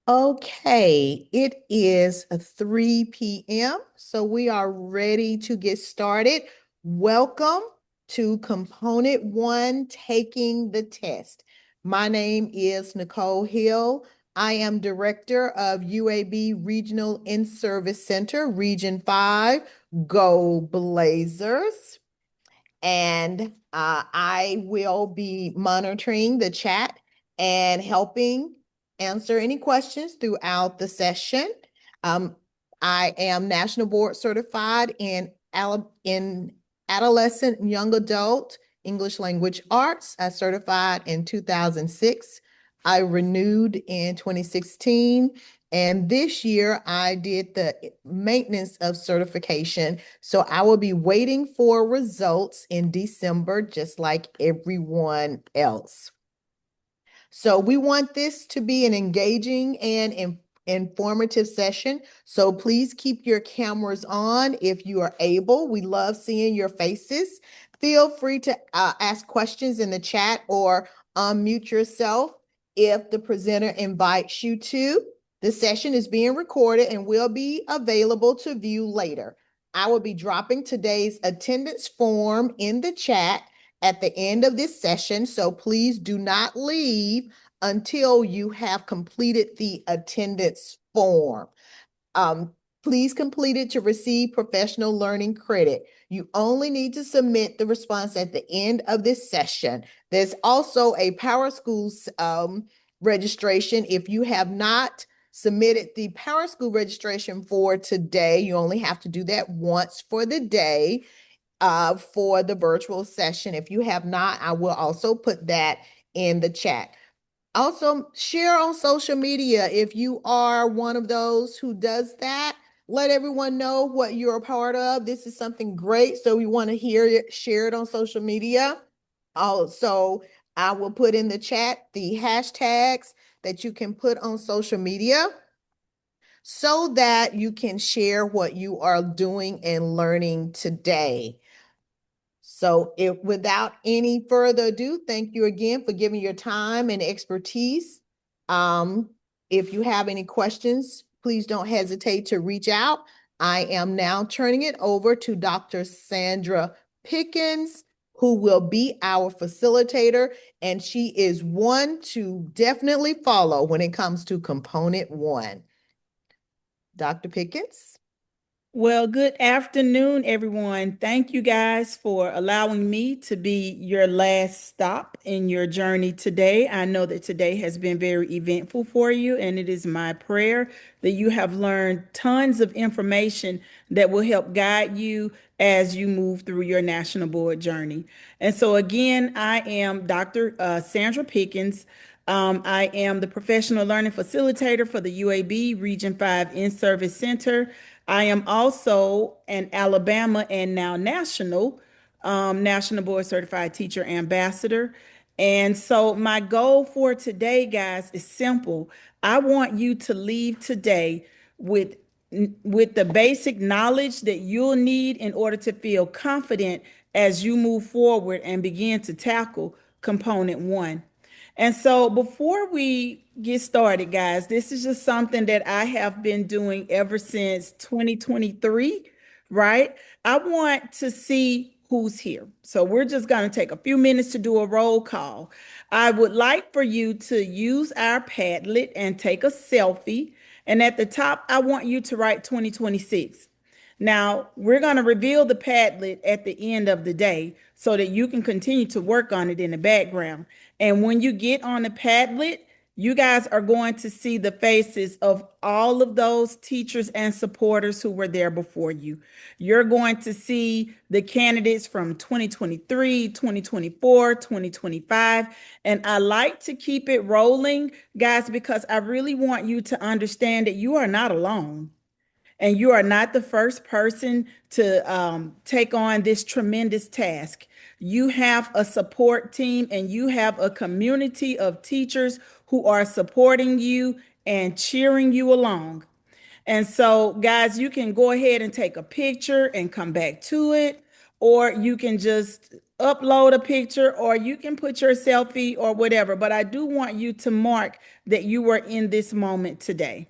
Okay, it is 3 p.m., so we are ready to get started. Welcome to Component 1, Taking the Test. My name is Nicole Hill. I am Director of UAB Regional In-Service Center, Region 5. Go Blazers. And I will be monitoring the chat and helping answer any questions throughout the session. Um, I am National Board Certified in Adolescent and Young Adult English Language Arts. I certified in 2006. I renewed in 2016. And this year I did the maintenance of certification. So I will be waiting for results in December, just like everyone else. So we want this to be an engaging and informative session. So please keep your cameras on if you are able. We love seeing your faces. Feel free to ask questions in the chat or unmute yourself if the presenter invites you to. The session is being recorded and will be available to view later. I will be dropping today's attendance form in the chat at the end of this session, so please do not leave until you have completed the attendance form. Um, please complete it to receive professional learning credit. You only need to submit the response at the end of this session. There's also a PowerSchool registration. If you have not submitted the PowerSchool registration for today, you only have to do that once for the day for the virtual session. If you have not, I will also put that in the chat. Also, share on social media if you are one of those who does that. Let everyone know what you're a part of. This is something great, so we want to hear it, share it on social media. Also, I will put in the chat the hashtags that you can put on social media so that you can share what you are doing and learning today. So without any further ado, thank you again for giving your time and expertise. Um, if you have any questions, please don't hesitate to reach out. I am now turning it over to Dr. Sandra Pickens, who will be our facilitator, and she is one to definitely follow when it comes to component 1. Dr. Pickens? Well, good afternoon, everyone. Thank you guys for allowing me to be your last stop in your journey today. I know that today has been very eventful for you, and it is my prayer that you have learned tons of information that will help guide you as you move through your national board journey. And so, again, I am Dr. Sandra Pickens. I am the professional learning facilitator for the UAB Region 5 In-Service Center. I am also an Alabama and now National Board Certified Teacher Ambassador. And so my goal for today, guys, is simple. I want you to leave today with with the basic knowledge that you'll need in order to feel confident as you move forward and begin to tackle component 1. And so before we get started, guys, this is just something that I have been doing ever since 2023, right? I want to see who's here. So we're just going to take a few minutes to do a roll call. I would like for you to use our Padlet and take a selfie. And at the top, I want you to write 2026. Now, we're going to reveal the Padlet at the end of the day so that you can continue to work on it in the background. And when you get on the Padlet, you guys are going to see the faces of all of those teachers and supporters who were there before you. You're going to see the candidates from 2023, 2024, 2025. And I like to keep it rolling, guys, because I really want you to understand that you are not alone. And you are not the first person to take on this tremendous task. You have a support team and you have a community of teachers who are supporting you and cheering you along. And so, guys, you can go ahead and take a picture and come back to it, or you can just upload a picture or you can put your selfie or whatever, but I do want you to mark that you were in this moment today.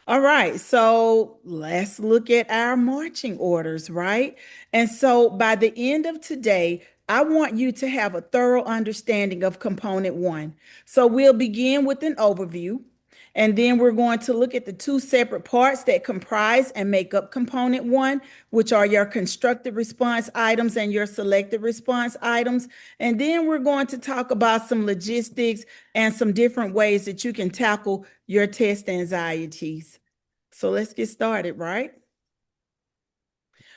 All right, so let's look at our marching orders, right? And so by the end of today, I want you to have a thorough understanding of component one. So we'll begin with an overview, and then we're going to look at the two separate parts that comprise and make up component one, which are your constructed response items and your selected response items. And then we're going to talk about some logistics and some different ways that you can tackle your test anxieties. So let's get started, right?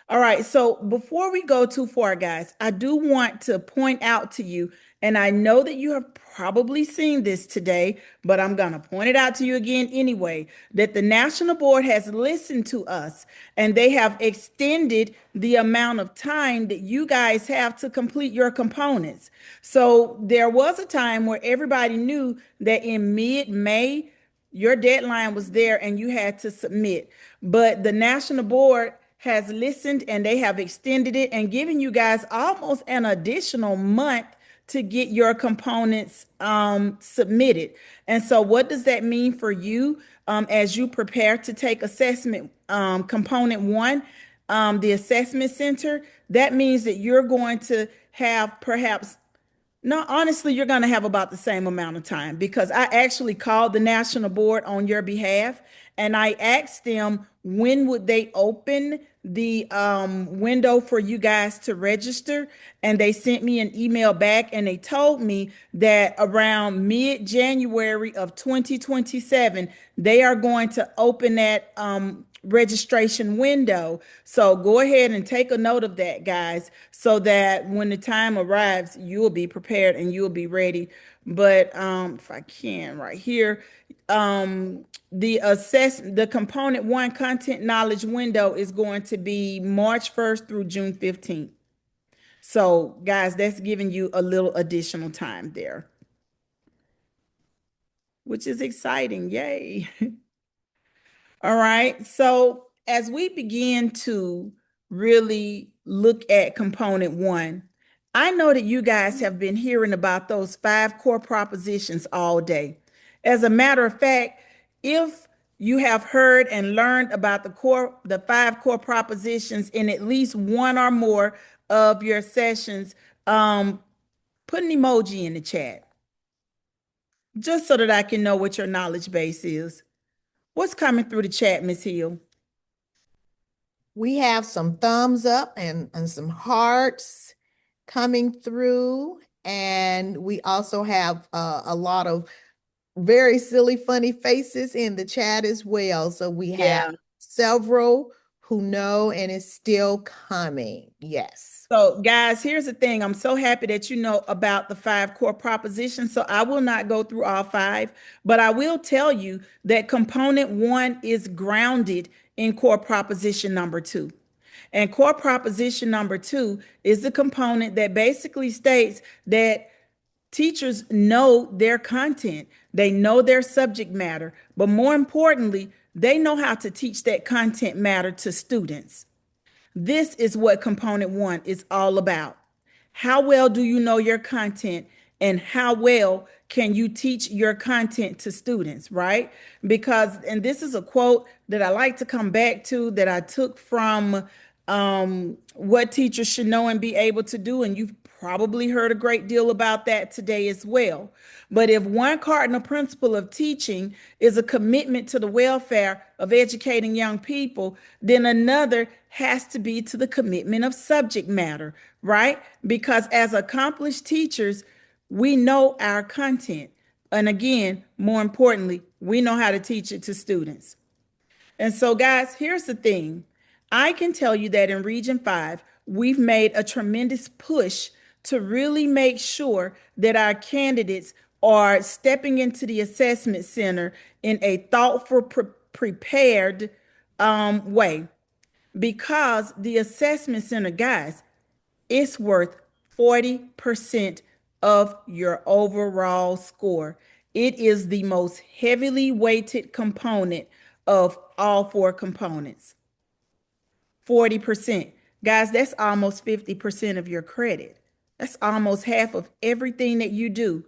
All right, so before we go too far, guys, I do want to point out to you, and I know that you have probably seen this today, but I'm going to point it out to you again anyway, that the National Board has listened to us and they have extended the amount of time that you guys have to complete your components. So there was a time where everybody knew that in mid-May, your deadline was there and you had to submit. But the National Board has listened and they have extended it and given you guys almost an additional month to get your components submitted. And so what does that mean for you as you prepare to take assessment component one, the assessment center? That means that you're going to have perhaps no, honestly, you're going to have about the same amount of time because I actually called the National Board on your behalf and I asked them when would they open the window for you guys to register. And they sent me an email back and they told me that around mid-January of 2027, they are going to open that registration window. So go ahead and take a note of that, guys, so that when the time arrives, you'll be prepared and you'll be ready. But if I can right here, the component one content knowledge window is going to be March 1st through June 15th. So guys, that's giving you a little additional time there, which is exciting. Yay. All right. So as we begin to really look at component one, I know that you guys have been hearing about those five core propositions all day. As a matter of fact, if you have heard and learned about the five core propositions in at least one or more of your sessions, put an emoji in the chat just so that I can know what your knowledge base is. What's coming through the chat, Miss Hill? We have some thumbs up and some hearts coming through. And we also have a lot of very silly, funny faces in the chat as well. So we have several who know and is still coming. Yes. So, guys, here's the thing. I'm so happy that you know about the five core propositions. So, I will not go through all five, but I will tell you that component one is grounded in core proposition number two. And core proposition number two is the component that basically states that teachers know their content, they know their subject matter, but more importantly, they know how to teach that content matter to students. This is what component one is all about. How well do you know your content and how well can you teach your content to students, right? Because, and this is a quote that I like to come back to that I took from What Teachers Should Know and Be Able to Do. And you've probably heard a great deal about that today as well. But if one cardinal principle of teaching is a commitment to the welfare of educating young people, then another has to be to the commitment of subject matter, right? Because as accomplished teachers, we know our content. And again, more importantly, we know how to teach it to students. And so, guys, here's the thing. I can tell you that in Region 5, we've made a tremendous push to really make sure that our candidates are stepping into the assessment center in a thoughtful, prepared way. Because the assessment center, guys, it's worth 40% of your overall score. It is the most heavily weighted component of all four components. 40%. Guys, that's almost 50% of your credit. That's almost half of everything that you do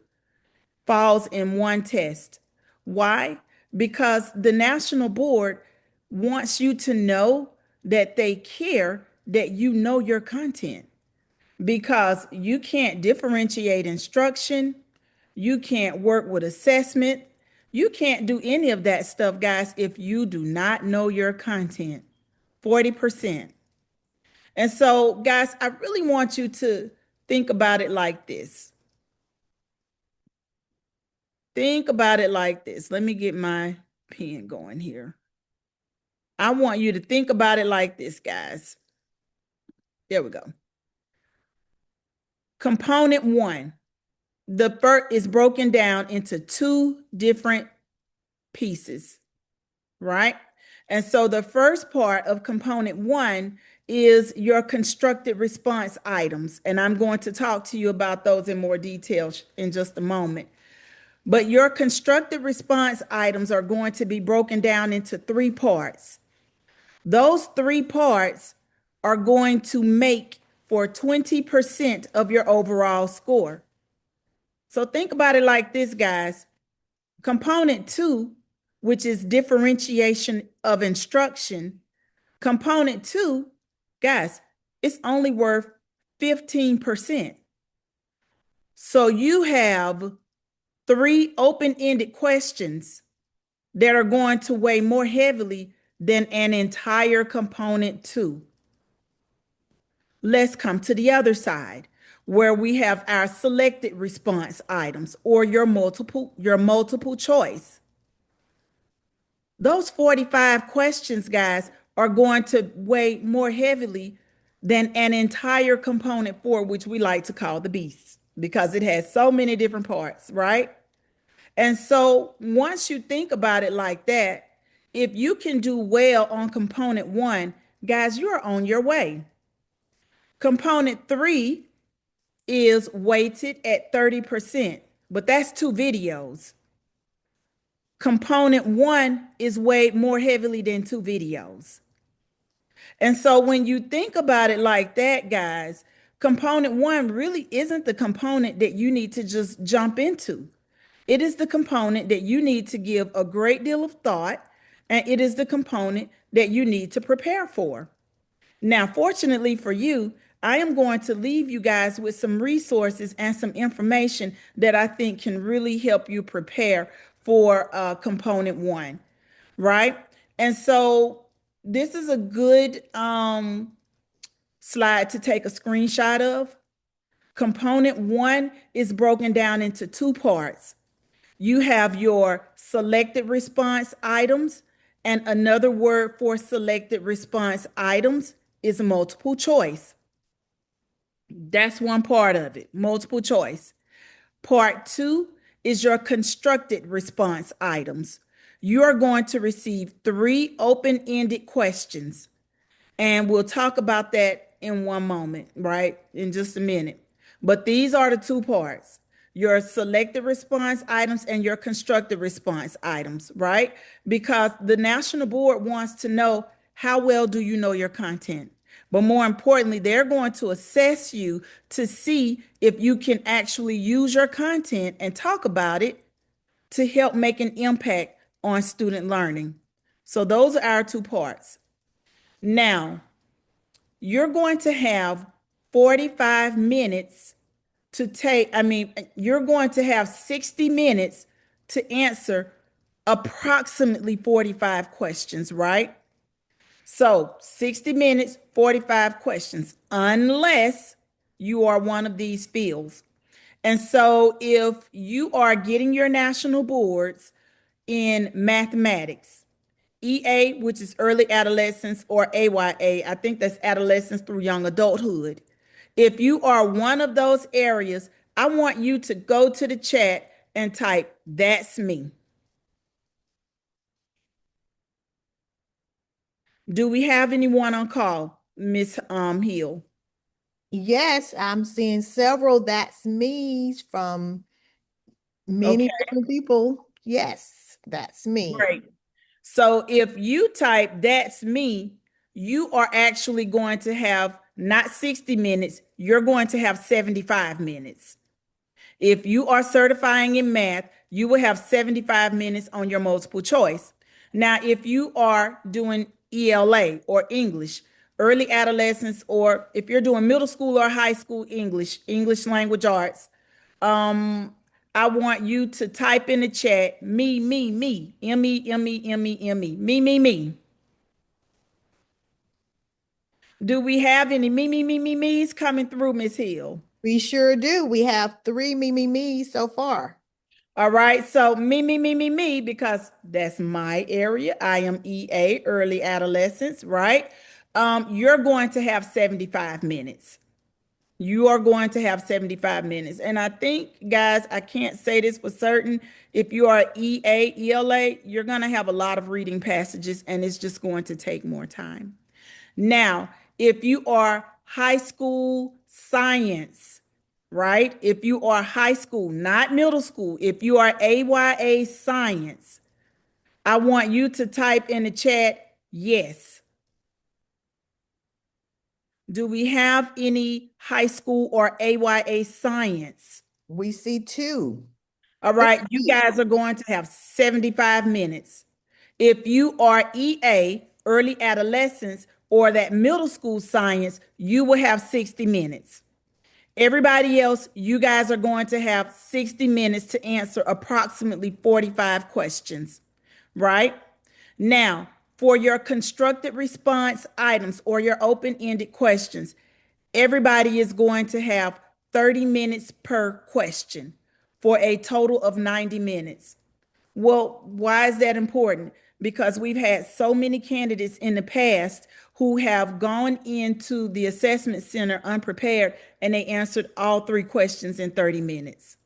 falls in one test. Why? Because the national board wants you to know that they care that you know your content, because you can't differentiate instruction, you can't work with assessment, you can't do any of that stuff, guys, if you do not know your content. 40%. And so, guys, I really want you to think about it like this. Think about it like this. Let me get my pen going here. I want you to think about it like this, guys. There we go. Component one, the first is broken down into two different pieces, right? And so the first part of component one is your constructed response items. And I'm going to talk to you about those in more detail in just a moment. But your constructed response items are going to be broken down into three parts. Those three parts are going to make for 20% of your overall score. So think about it like this, guys. Component two, which is differentiation of instruction, component two, guys, it's only worth 15%. So you have three open-ended questions that are going to weigh more heavily than an entire component two. Let's come to the other side, where we have our selected response items, or your multiple choice. Those 45 questions, guys, are going to weigh more heavily than an entire component four, which we like to call the beast, because it has so many different parts, right? And so once you think about it like that, if you can do well on component one, guys, you're on your way. Component three is weighted at 30%, but that's two videos. Component one is weighed more heavily than two videos. And so when you think about it like that, guys, component one really isn't the component that you need to just jump into. It is the component that you need to give a great deal of thought, and it is the component that you need to prepare for. Now, fortunately for you, I am going to leave you guys with some resources and some information that I think can really help you prepare for component one, right? And so this is a good slide to take a screenshot of. Component one is broken down into two parts. You have your selected response items, and another word for selected response items is multiple choice. That's one part of it, multiple choice. Part two is your constructed response items. You are going to receive three open-ended questions, and we'll talk about that in one moment, right? In just a minute. But these are the two parts: your selected response items and your constructed response items, right? Because the national board wants to know, how well do you know your content? But more importantly, they're going to assess you to see if you can actually use your content and talk about it to help make an impact on student learning. So those are our two parts. Now, you're going to have 45 minutes to take, you're going to have 60 minutes to answer approximately 45 questions, right? So 60 minutes, 45 questions, unless you are one of these fields. And so if you are getting your national boards in mathematics, EA, which is early adolescence, or AYA, I think that's adolescence through young adulthood. If you are one of those areas, I want you to go to the chat and type, "That's me." Do we have anyone on call, Miss Hill? Yes, I'm seeing several that's me's from many Okay, different people. Yes, that's me. great. So if you type "That's me," you are actually going to have not 60 minutes, you're going to have 75 minutes. If you are certifying in math, you will have 75 minutes on your multiple choice. Now, if you are doing ELA or English, early adolescence, or if you're doing middle school or high school English, English language arts, I want you to type in the chat me, me. Do we have any me's coming through, Miss Hill? We sure do. We have three me so far. All right, so me, because that's my area. I am EA, early adolescence, right? You're going to have 75 minutes. You are going to have 75 minutes. And I think, guys, I can't say this for certain. If you are EA, ELA, you're going to have a lot of reading passages and it's just going to take more time. Now, if you are high school science, right? If you are high school, not middle school, if you are AYA science, I want you to type in the chat, yes. Do we have any high school or AYA science? We see two. All right, you guys are going to have 75 minutes. If you are EA, early adolescence, or that middle school science, you will have 60 minutes. Everybody else, you guys are going to have 60 minutes to answer approximately 45 questions, right? Now, for your constructed response items or your open-ended questions, everybody is going to have 30 minutes per question for a total of 90 minutes. Well, why is that important? Because we've had so many candidates in the past who have gone into the assessment center unprepared and they answered all three questions in 30 minutes,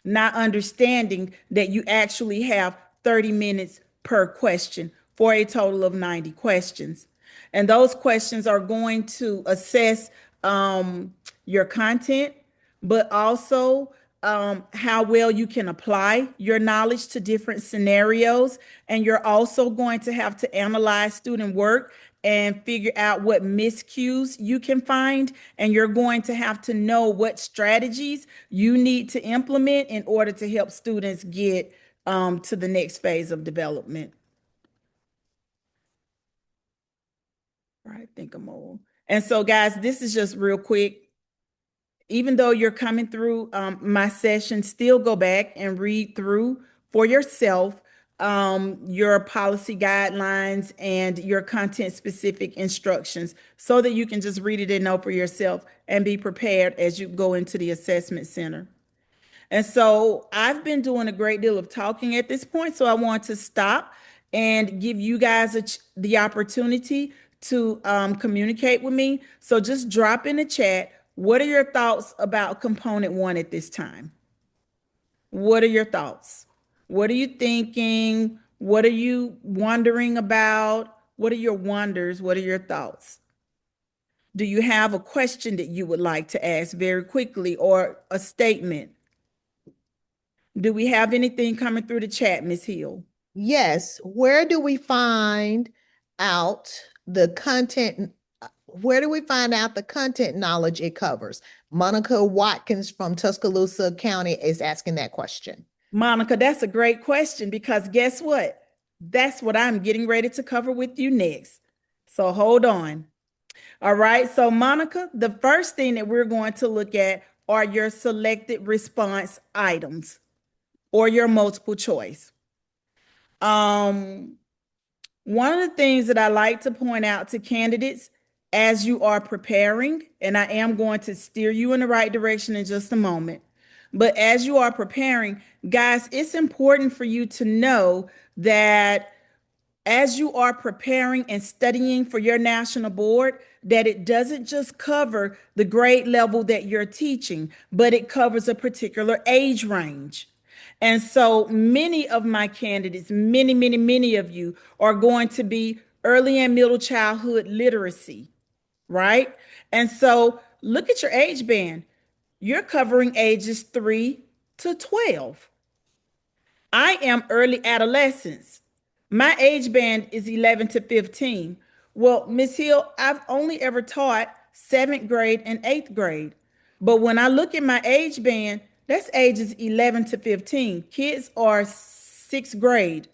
not understanding that you actually have 30 minutes per question for a total of 90 questions. And those questions are going to assess your content, but also how well you can apply your knowledge to different scenarios. And you're also going to have to analyze student work and figure out what miscues you can find. And you're going to have to know what strategies you need to implement in order to help students get to the next phase of development. All right, think I'm old. And so, guys, this is just real quick. Even though you're coming through my session, still go back and read through for yourself your policy guidelines and your content specific instructions so that you can just read it and know for yourself and be prepared as you go into the assessment center. And so I've been doing a great deal of talking at this point, so I want to stop and give you guys the opportunity to communicate with me. So just drop in the chat. What are your thoughts about component one at this time? What are your thoughts? What are you thinking? What are you wondering about? What are your wonders? What are your thoughts? Do you have a question that you would like to ask very quickly or a statement? Do we have anything coming through the chat, Ms. Hill? Yes. Where do we find out the content? Where do we find out the content knowledge it covers? Monica Watkins from Tuscaloosa County is asking that question. Monica, that's a great question because guess what? That's what I'm getting ready to cover with you next. So hold on. All right. So, Monica, the first thing that we're going to look at are your selected response items or your multiple choice. One of the things that I like to point out to candidates as you are preparing, and I am going to steer you in the right direction in just a moment, but as you are preparing, guys, it's important for you to know that as you are preparing and studying for your national board, that it doesn't just cover the grade level that you're teaching, but it covers a particular age range. And so many of my candidates, many of you are going to be early and middle childhood literacy, right? And so look at your age band. You're covering ages 3 to 12. I am early adolescence. My age band is 11 to 15. Well, Ms. Hill, I've only ever taught seventh grade, and eighth grade. But when I look at my age band, that's ages 11 to 15. Kids are sixth grade.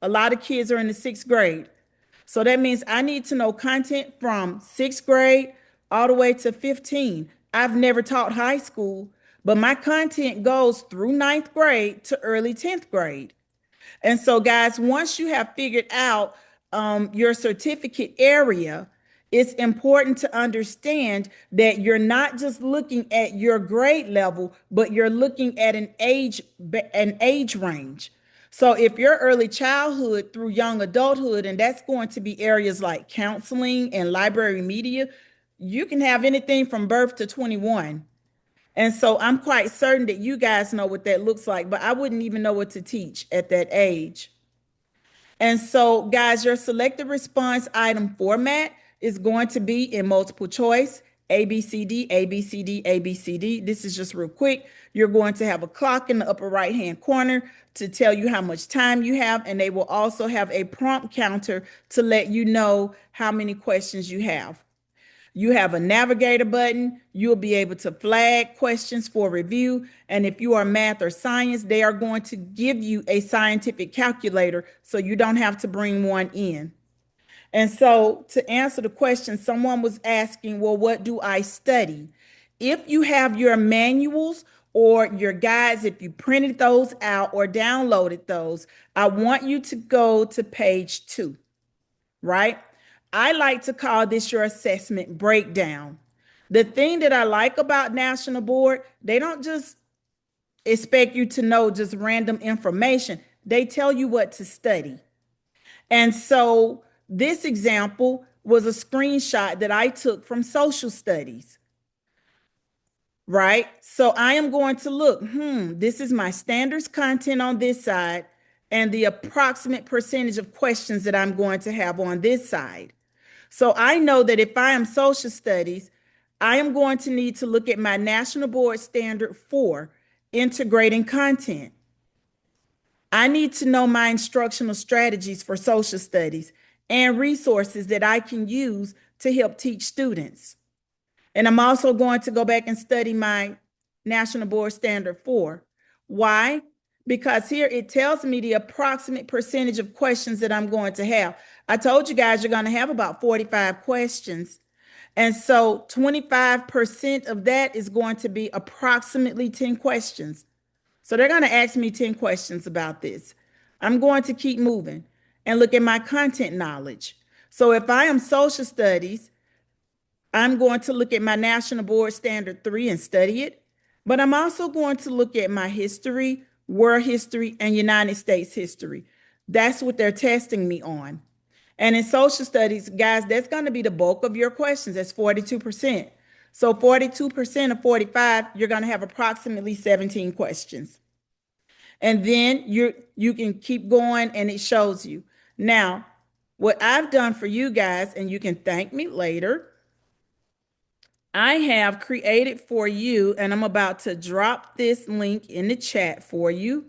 A lot of kids are in the sixth grade. So that means I need to know content from sixth grade all the way to 15. I've never taught high school, but my content goes through ninth grade to early 10th grade. And so, guys, once you have figured out your certificate area, it's important to understand that you're not just looking at your grade level, but you're looking at an age range. So if you're early childhood through young adulthood, and that's going to be areas like counseling and library media, you can have anything from birth to 21. And so I'm quite certain that you guys know what that looks like, but I wouldn't even know what to teach at that age. And so, guys, your selected response item format is going to be in multiple choice, A, B, C, D, A, B, C, D, A, B, C, D. This is just real quick. You're going to have a clock in the upper right-hand corner to tell you how much time you have, and they will also have a prompt counter to let you know how many questions you have. You have a navigator button. You'll be able to flag questions for review. And if you are math or science, they are going to give you a scientific calculator so you don't have to bring one in. And so to answer the question, someone was asking, well, what do I study? If you have your manuals or your guides, if you printed those out or downloaded those, I want you to go to page 2, right? I like to call this your assessment breakdown. The thing that I like about National Board, they don't just expect you to know just random information. They tell you what to study. And so this example was a screenshot that I took from social studies, right? So I am going to look, this is my standards content on this side and the approximate percentage of questions that I'm going to have on this side. So I know that if I am social studies, I am going to need to look at my National Board Standard 4, integrating content. I need to know my instructional strategies for social studies and resources that I can use to help teach students. And I'm also going to go back and study my National Board Standard 4. Why? Because here it tells me the approximate percentage of questions that I'm going to have. I told you guys you're going to have about 45 questions. And so 25% of that is going to be approximately 10 questions. So they're going to ask me 10 questions about this. I'm going to keep moving and look at my content knowledge. So if I am social studies, I'm going to look at my National Board Standard 3 and study it. But I'm also going to look at my history, world history, and United States history. That's what they're testing me on. And in social studies, guys, that's going to be the bulk of your questions. That's 42%. So 42% of 45, you're going to have approximately 17 questions. And then you can keep going and it shows you. Now, what I've done for you guys, and you can thank me later, I have created for you, and I'm about to drop this link in the chat for you.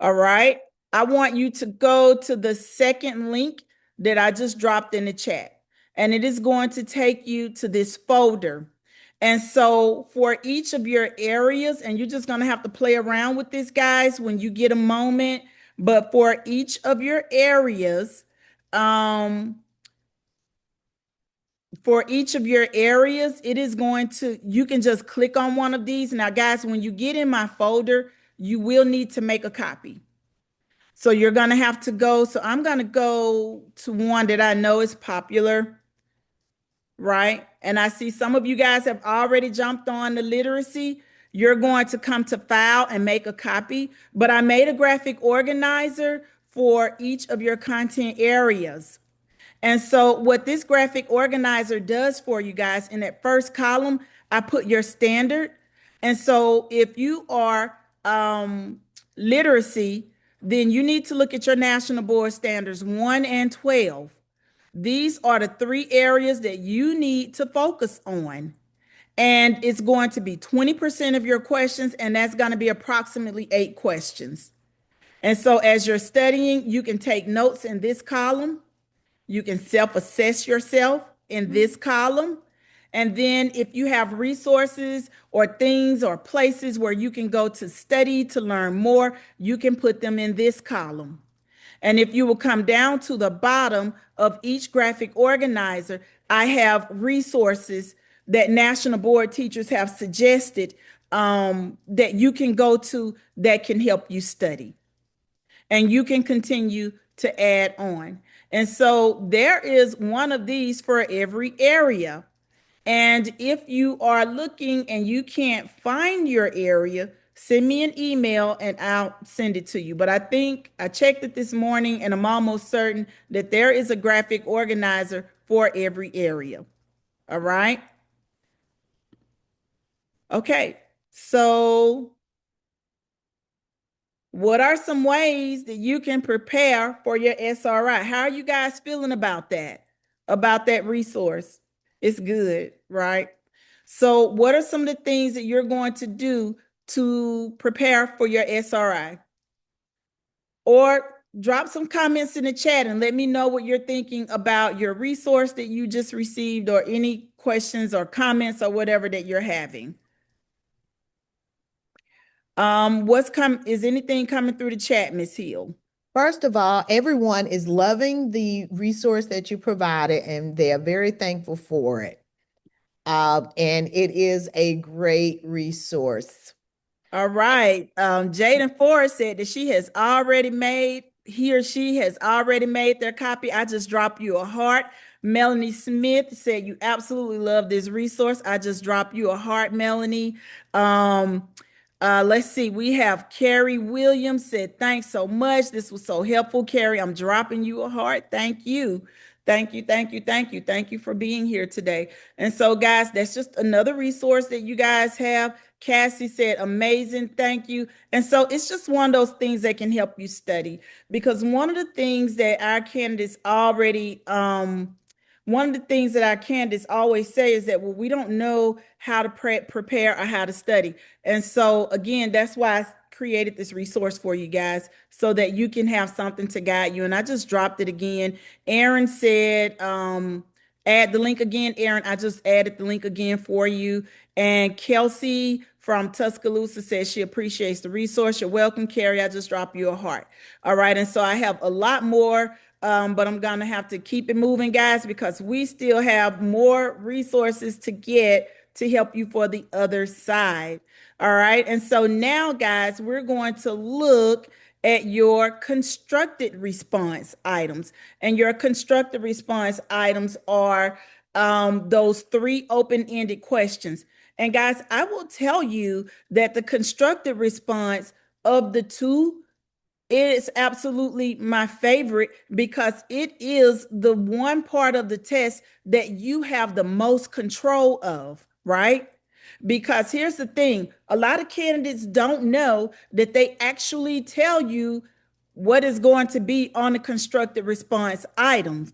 All right. I want you to go to the second link that I just dropped in the chat, and it is going to take you to this folder. And so for each of your areas, and you're just going to have to play around with this, guys, when you get a moment, but for each of your areas, it is going to, you can just click on one of these. Now, guys, when you get in my folder, you will need to make a copy. So you're going to have to go. So I'm going to go to one that I know is popular, right? And I see some of you guys have already jumped on the literacy. You're going to come to file and make a copy. But I made a graphic organizer for each of your content areas. And so what this graphic organizer does for you guys, in that first column, I put your standard. And so if you are literacy, then you need to look at your National Board Standards 1 and 12. These are the 3 areas that you need to focus on. And it's going to be 20% of your questions, and that's going to be approximately 8 questions. And so as you're studying, you can take notes in this column. You can self-assess yourself. in this column. And then if you have resources or things or places where you can go to study to learn more, you can put them in this column. And if you will come down to the bottom of each graphic organizer, I have resources that National Board teachers have suggested that you can go to that can help you study. And you can continue to add on. And so there is one of these for every area. And if you are looking and you can't find your area, send me an email and I'll send it to you. But I think I checked it this morning and I'm almost certain that there is a graphic organizer for every area. All right. Okay. So what are some ways that you can prepare for your SRI? How are you guys feeling about that? About that resource? It's good, right? So what are some of the things that you're going to do to prepare for your SRI? Or drop some comments in the chat and let me know what you're thinking about your resource that you just received or any questions or comments or whatever that you're having. Is anything coming through the chat, Miss Hill? First of all, everyone is loving the resource that you provided, and they are very thankful for it. And it is a great resource. All right. Jaden Forrest said that he or she has already made their copy. I just dropped you a heart. Melanie Smith said you absolutely love this resource. I just dropped you a heart, Melanie. Let's see. We have Carrie Williams said, thanks so much. This was so helpful, Carrie. I'm dropping you a heart. Thank you. Thank you, thank you, thank you. Thank you for being here today. And so, guys, that's just another resource that you guys have. Cassie said, amazing, thank you. And so it's just one of those things that can help you study, because one of the things that our candidates always say is that, well, we don't know how to prepare or how to study. And so, again, that's why I created this resource for you guys so that you can have something to guide you. And I just dropped it again. Aaron said, add the link again. Aaron, I just added the link again for you. And Kelsey from Tuscaloosa says she appreciates the resource. You're welcome, Carrie. I just dropped you a heart. All right. And so I have a lot more, but I'm going to have to keep it moving, guys, because we still have more resources to get to help you for the other side. All right. And so now, guys, we're going to look at your constructed response items. And your constructed response items are those 3 open-ended questions. And guys, I will tell you that the constructed response of the 2 is absolutely my favorite, because it is the one part of the test that you have the most control of, right? Because here's the thing, a lot of candidates don't know that they actually tell you what is going to be on the constructed response items,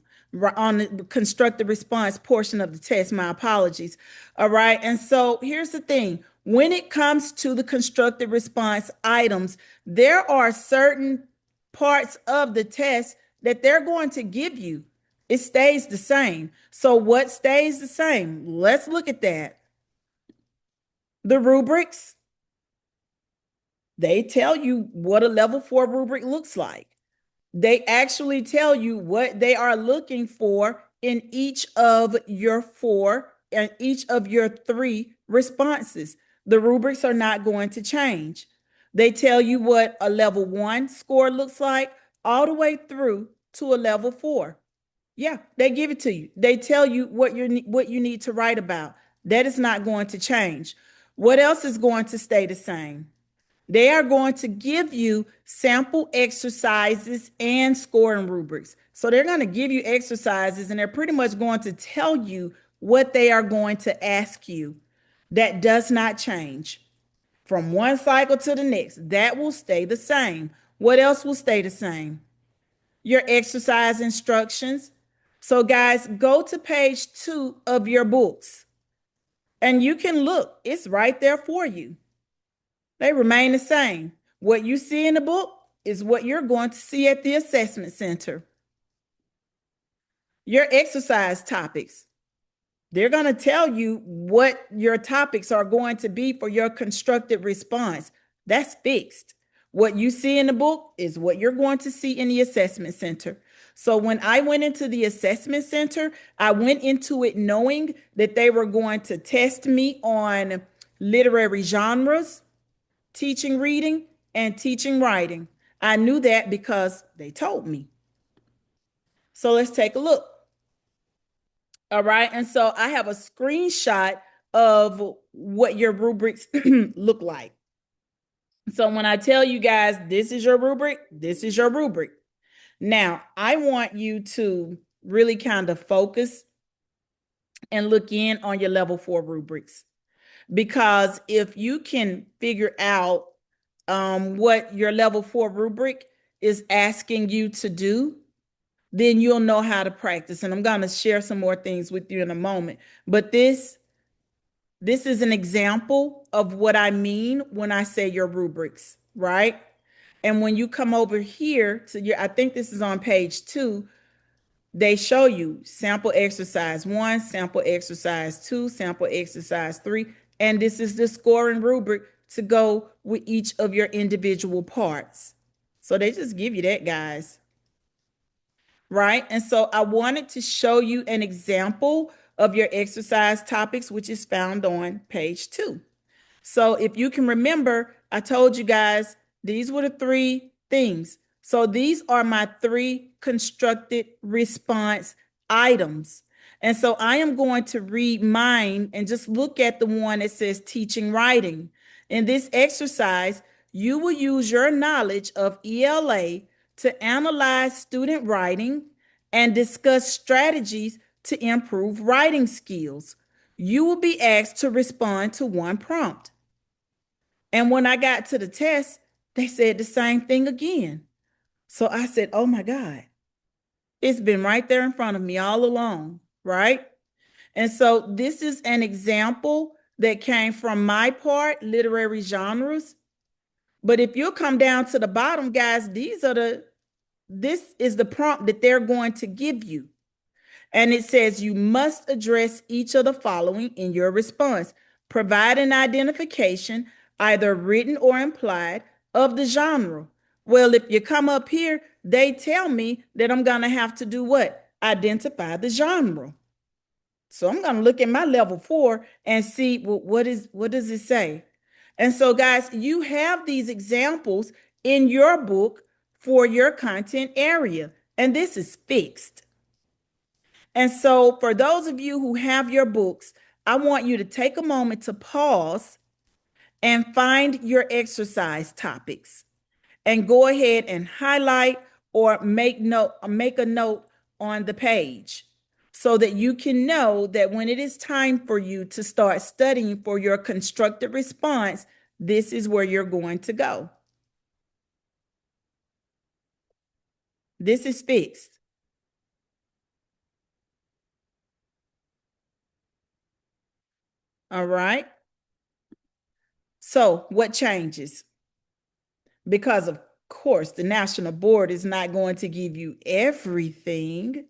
on the constructed response portion of the test. My apologies. All right. And so here's the thing. When it comes to the constructed response items, there are certain parts of the test that they're going to give you. It stays the same. So what stays the same? Let's look at that. The rubrics, they tell you what a level 4 rubric looks like. They actually tell you what they are looking for in each of your 4 and each of your 3 responses. The rubrics are not going to change. They tell you what a level 1 score looks like all the way through to a level 4. Yeah, they give it to you. They tell you what you need to write about. That is not going to change. What else is going to stay the same? They are going to give you sample exercises and scoring rubrics. So they're going to give you exercises and they're pretty much going to tell you what they are going to ask you. That does not change from one cycle to the next. That will stay the same. What else will stay the same? Your exercise instructions. So guys, go to page 2 of your books and you can look. It's right there for you. They remain the same. What you see in the book is what you're going to see at the assessment center. Your exercise topics. They're going to tell you what your topics are going to be for your constructed response. That's fixed. What you see in the book is what you're going to see in the assessment center. So when I went into the assessment center, I went into it knowing that they were going to test me on literary genres, teaching reading, and teaching writing. I knew that because they told me. So let's take a look. All right. And so I have a screenshot of what your rubrics look like. So when I tell you guys, this is your rubric, this is your rubric. Now, I want you to really kind of focus and look in on your level 4 rubrics. Because if you can figure out what your level 4 rubric is asking you to do, then you'll know how to practice. And I'm going to share some more things with you in a moment. But this is an example of what I mean when I say your rubrics, right? And when you come over here to your, I think this is on page 2, they show you sample exercise 1, sample exercise 2, sample exercise 3, and this is the scoring rubric to go with each of your individual parts. So they just give you that, guys. Right? And so I wanted to show you an example of your exercise topics, which is found on page 2. So if you can remember, I told you guys these were the 3 things. So these are my 3 constructed response items. And so I am going to read mine and just look at the one that says teaching writing. In this exercise, you will use your knowledge of ELA to analyze student writing and discuss strategies to improve writing skills. You will be asked to respond to one prompt. And when I got to the test, they said the same thing again. So I said, oh my God, it's been right there in front of me all along, right? And so this is an example that came from my part, literary genres. But if you come down to the bottom, guys, this is the prompt that they're going to give you. And it says you must address each of the following in your response. Provide an identification, either written or implied, of the genre. Well, if you come up here, they tell me that I'm going to have to do what? Identify the genre. So I'm going to look at my level 4 and see, well, what does it say? And so, guys, you have these examples in your book for your content area, and this is fixed. And so, for those of you who have your books, I want you to take a moment to pause and find your exercise topics and go ahead and highlight or make a note on the page so that you can know that when it is time for you to start studying for your constructed response, this is where you're going to go. This is fixed. All right. So what changes? Because of course, the National Board is not going to give you everything,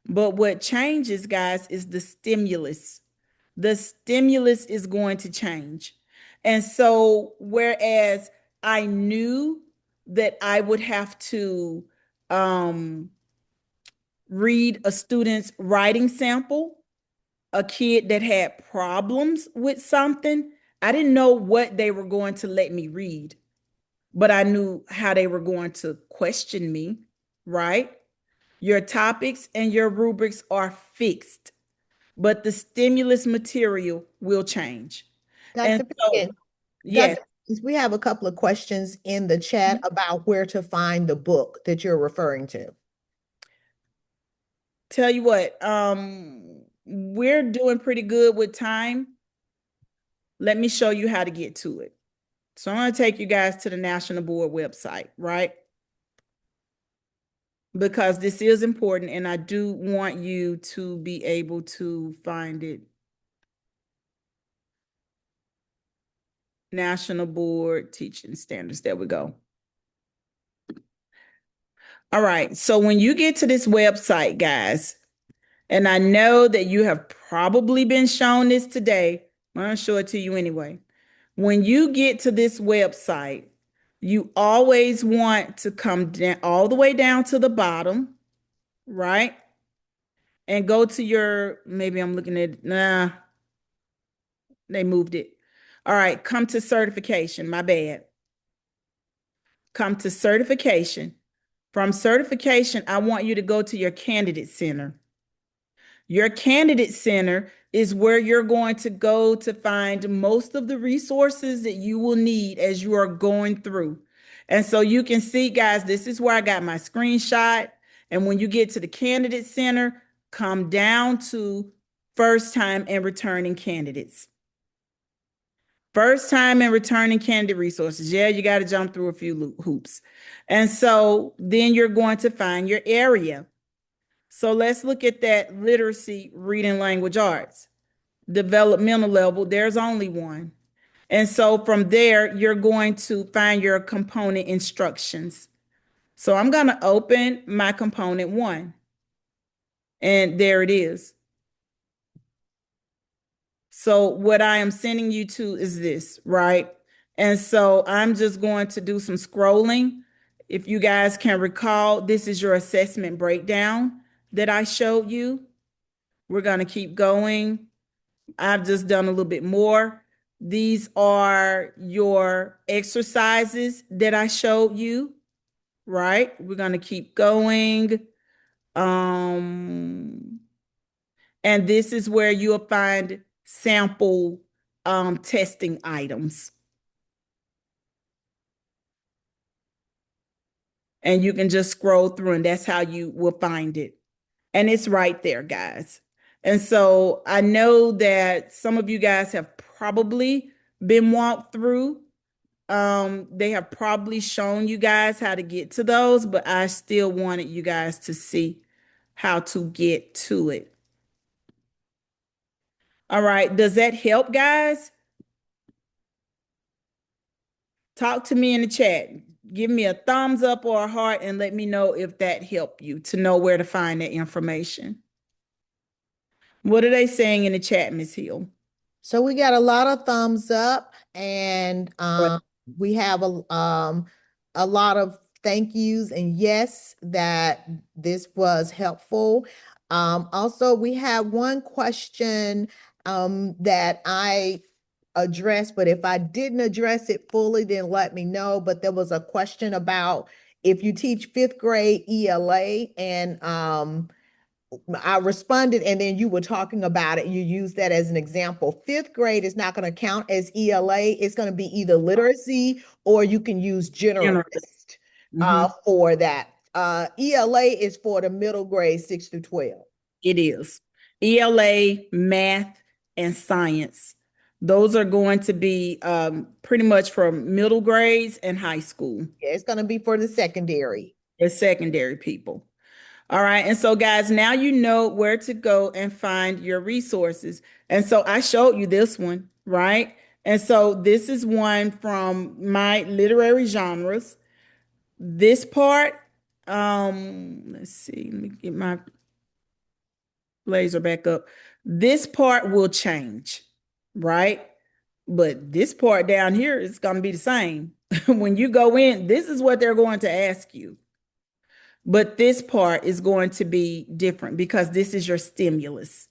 but what changes, guys, is the stimulus. The stimulus is going to change. And so, whereas I knew that I would have to read a student's writing sample, a kid that had problems with something, I didn't know what they were going to let me read, but I knew how they were going to question me, right? Your topics and your rubrics are fixed, but the stimulus material will change. And Dr. so, Pickett, yes, we have a couple of questions in the chat about where to find the book that you're referring to. tell you what, we're doing pretty good with time. Let me show you how to get to it. So I'm going to take you guys to the National Board website, right? Because this is important and I do want you to be able to find it. National Board Teaching Standards. There we go. All right. So when you get to this website, guys, And I know that you have probably been shown this today. I'm going to show it to you anyway. When you get to this website, you always want to come down all the way down to the bottom, right? And go to your, maybe I'm looking at, nah, they moved it. All right, come to certification. My bad. Come to certification. From certification, I want you to go to your candidate center. Your candidate center is where you're going to go to find most of the resources that you will need as you are going through. And so you can see, guys, this is where I got my screenshot. And when you get to the candidate center, come down to first time and returning candidates. First time and returning candidate resources. Yeah, you got to jump through a few hoops. And so then you're going to find your area. So let's look at that literacy, reading, language arts. Developmental level, there's only one. And so from there, you're going to find your component instructions. So I'm going to open my component one. And there it is. So what I am sending you to is this, right? And so I'm just going to do some scrolling. If you guys can recall, this is your assessment breakdown that I showed you. We're going to keep going. I've just done a little bit more. These are your exercises that I showed you, right? We're going to keep going. And this is where you'll find sample testing items. And you can just scroll through, and that's how you will find it. And it's right there, guys. And so I know that some of you guys have probably been walked through. They have probably shown you guys how to get to those, but I still wanted you guys to see how to get to it. All right, does that help, guys? Talk to me in the chat. Give me a thumbs up or a heart and let me know if that helped you to know where to find that information. What are they saying in the chat, Ms. Hill? So we got a lot of thumbs up, and we have a lot of thank yous and yes that this was helpful. Also, we have one question that I addressed, but if I didn't address it fully, then let me know. But there was a question about if you teach fifth grade ELA, and I responded, and then you were talking about it. You used that as an example. Fifth grade is not going to count as ELA. It's going to be either literacy or you can use generalist for that. ELA is for the middle grade, 6 through 12. It is. ELA, math, and science. Those are going to be pretty much for middle grades and high school. Yeah, it's going to be for the secondary. The secondary people. All right. And so, guys, now you know where to go and find your resources. And so I showed you this one, right? And so this is one from my literary genres. This part, let's see, let me get my laser back up. This part will change, right? But this part down here is going to be the same. When you go in, this is what they're going to ask you. But this part is going to be different because this is your stimulus,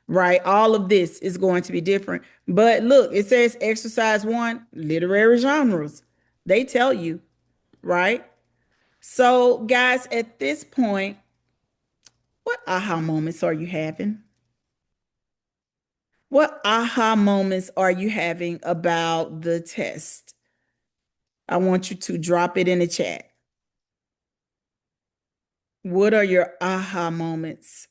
right? All of this is going to be different. But look, it says exercise one, literary genres. They tell you, right? So, guys, at this point, what aha moments are you having? What aha moments are you having about the test? I want you to drop it in the chat. What are your aha moments?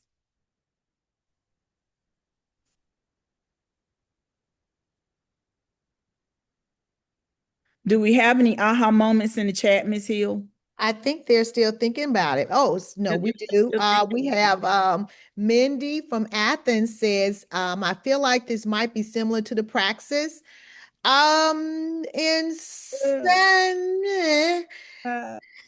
Do we have any aha moments in the chat, Ms. Hill? I think they're still thinking about it. Oh, no, we do. We have Mindy from Athens says, I feel like this might be similar to the praxis. In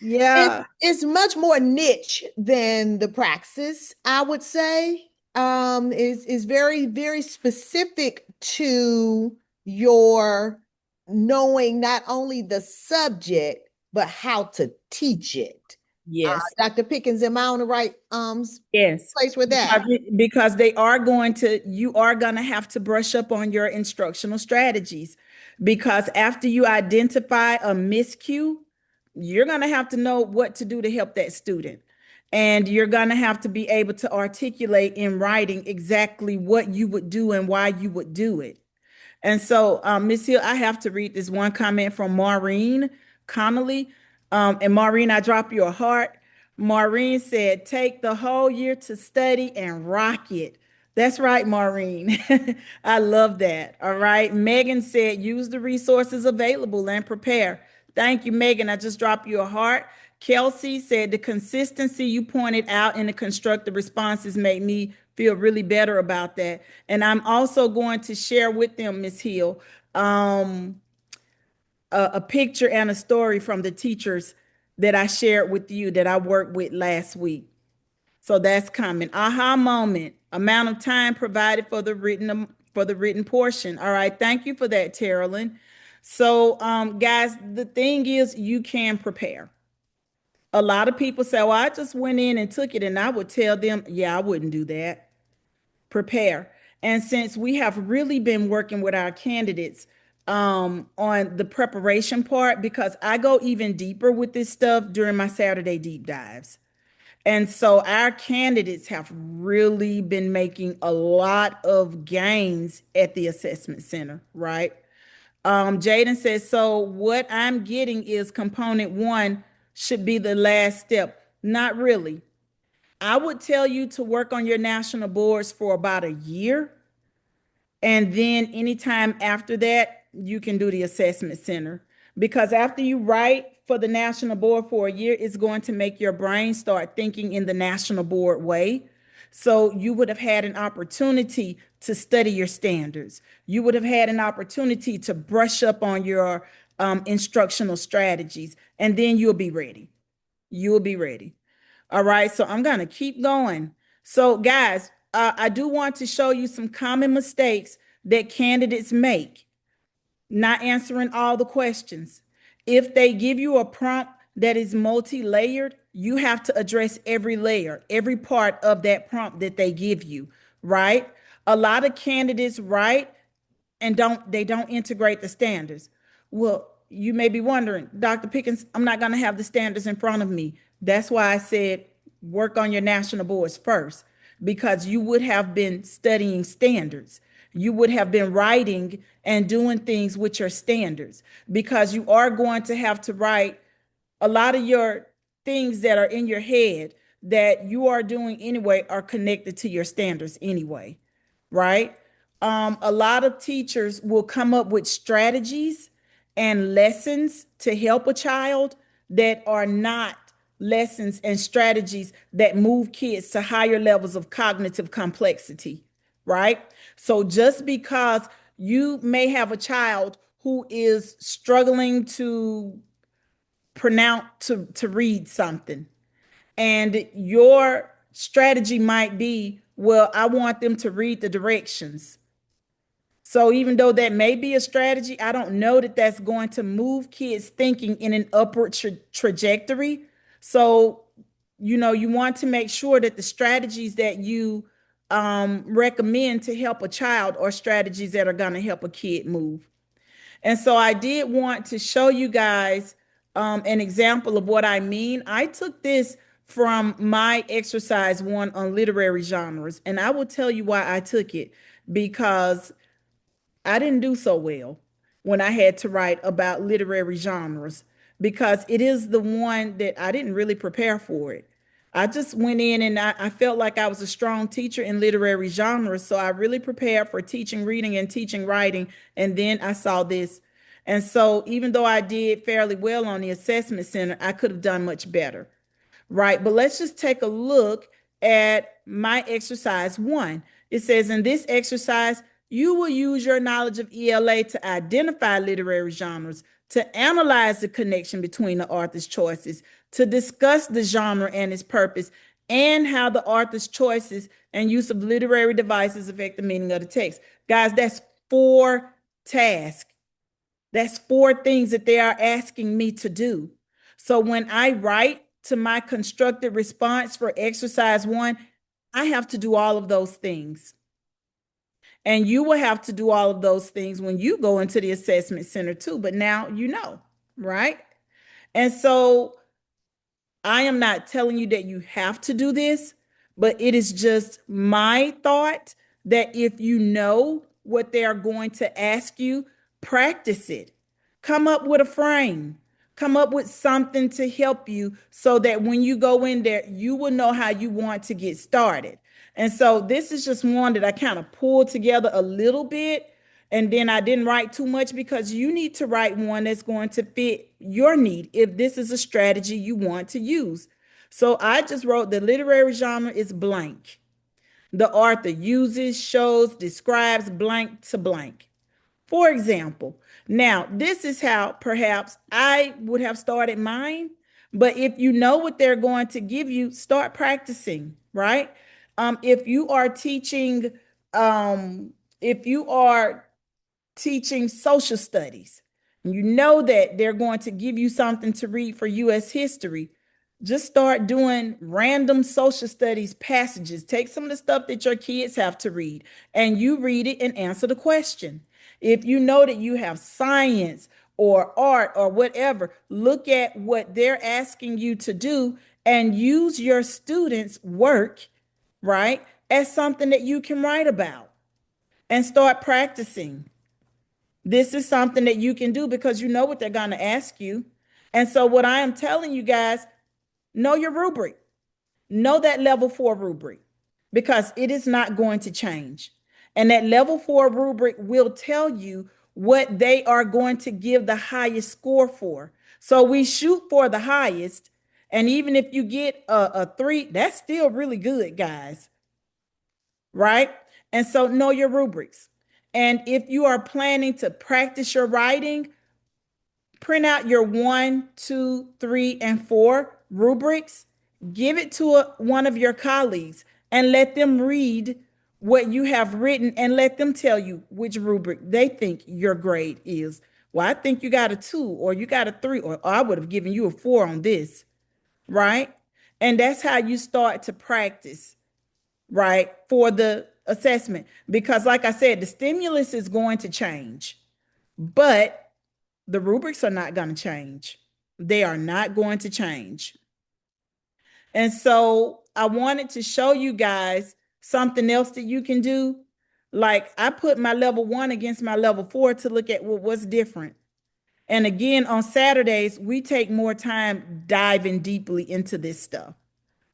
It, Yeah. it's much more niche than the praxis, I would say. Is very, very specific to your knowing not only the subject, but how to teach it. Yes. Dr. Pickens, am I on the right Yes. place with that? Because you are going to have to brush up on your instructional strategies. Because after you identify a miscue, you're going to have to know what to do to help that student. And you're going to have to be able to articulate in writing exactly what you would do and why you would do it. And so, Ms. Hill, I have to read this one comment from Maureen Connolly. And Maureen, I drop you a heart. Maureen said, take the whole year to study and rock it. That's right, Maureen. I love that. All right. Megan said, use the resources available and prepare. Thank you, Megan. I just dropped you a heart. Kelsey said, the consistency you pointed out in the constructive responses made me feel really better about that. And I'm also going to share with them, Ms. Hill, um, a picture and a story from the teachers that I shared with you that I worked with last week. So that's coming. Aha moment. Amount of time provided for the written portion. All right. Thank you for that, Terrellyn. So, guys, the thing is, you can prepare. A lot of people say, well, I just went in and took it. And I would tell them, yeah, I wouldn't do that. Prepare. And since we have really been working with our candidates on the preparation part, because I go even deeper with this stuff during my Saturday deep dives. And so our candidates have really been making a lot of gains at the assessment center, right? Jaden says, so what I'm getting is component one should be the last step. Not really. I would tell you to work on your national boards for about a year. And then anytime after that, you can do the assessment center. Because after you write for the national board for a year, it's going to make your brain start thinking in the national board way. So you would have had an opportunity to study your standards. You would have had an opportunity to brush up on your instructional strategies, and then you'll be ready. You'll be ready. All right, so I'm going to keep going. So, guys, I do want to show you some common mistakes that candidates make, not answering all the questions. If they give you a prompt that is multi-layered, you have to address every layer, every part of that prompt that they give you, right? A lot of candidates write and don't integrate the standards. Well, you may be wondering, Dr. Pickens, I'm not going to have the standards in front of me. That's why I said work on your national boards first, because you would have been studying standards. You would have been writing and doing things with your standards, because you are going to have to write a lot of your things that are in your head that you are doing anyway are connected to your standards anyway, right? A lot of teachers will come up with strategies and lessons to help a child that are not lessons and strategies that move kids to higher levels of cognitive complexity, right? So just because you may have a child who is struggling to pronounce to read something, and your strategy might be, well, I want them to read the directions. So even though that may be a strategy, I don't know that that's going to move kids thinking in an upward trajectory. So, you want to make sure that the strategies that you recommend to help a child are strategies that are going to help a kid move. And so I did want to show you guys an example of what I mean. I took this from my exercise one on literary genres, and I will tell you why I took it, because I didn't do so well when I had to write about literary genres, because it is the one that I didn't really prepare for it. I just went in and I felt like I was a strong teacher in literary genres. So I really prepared for teaching reading and teaching writing. And then I saw this. And so even though I did fairly well on the assessment center, I could have done much better. Right. But let's just take a look at my exercise one. It says in this exercise, you will use your knowledge of ELA to identify literary genres to analyze the connection between the author's choices, to discuss the genre and its purpose, and how the author's choices and use of literary devices affect the meaning of the text. Guys, that's 4 tasks. That's 4 things that they are asking me to do. So when I write to my constructed response for exercise 1, I have to do all of those things. And you will have to do all of those things when you go into the assessment center too. But now you know, right? And so I am not telling you that you have to do this, but it is just my thought that if you know what they are going to ask you, practice it. Come up with a frame. Come up with something to help you so that when you go in there, you will know how you want to get started. And so this is just one that I kind of pulled together a little bit. And then I didn't write too much because you need to write one that's going to fit your need if this is a strategy you want to use. So I just wrote the literary genre is blank. The author uses, shows, describes blank to blank. For example, now this is how perhaps I would have started mine, but if you know what they're going to give you, start practicing, right? If you are teaching, if you are teaching social studies, and you know that they're going to give you something to read for U.S. history, just start doing random social studies passages. Take some of the stuff that your kids have to read and you read it and answer the question. If you know that you have science or art or whatever, look at what they're asking you to do and use your students' work, right, as something that you can write about and start practicing. This is something that you can do because you know what they're going to ask you. And so, what I am telling you guys, know your rubric, know that level 4 rubric because it is not going to change. And that level 4 rubric will tell you what they are going to give the highest score for. So we shoot for the highest. And even if you get a 3, that's still really good, guys. Right? And so know your rubrics. And if you are planning to practice your writing, print out your 1, 2, 3, and 4 rubrics, give it to one of your colleagues and let them read what you have written and let them tell you which rubric they think your grade is. Well, I think you got a 2 or you got a 3, or I would have given you a 4 on this, right? And that's how you start to practice, right, for the assessment. Because like I said, the stimulus is going to change, but the rubrics are not going to change. They are not going to change. And so I wanted to show you guys something else that you can do. Like I put my level 1 against my level 4 to look at what's different. And again, on Saturdays, we take more time diving deeply into this stuff,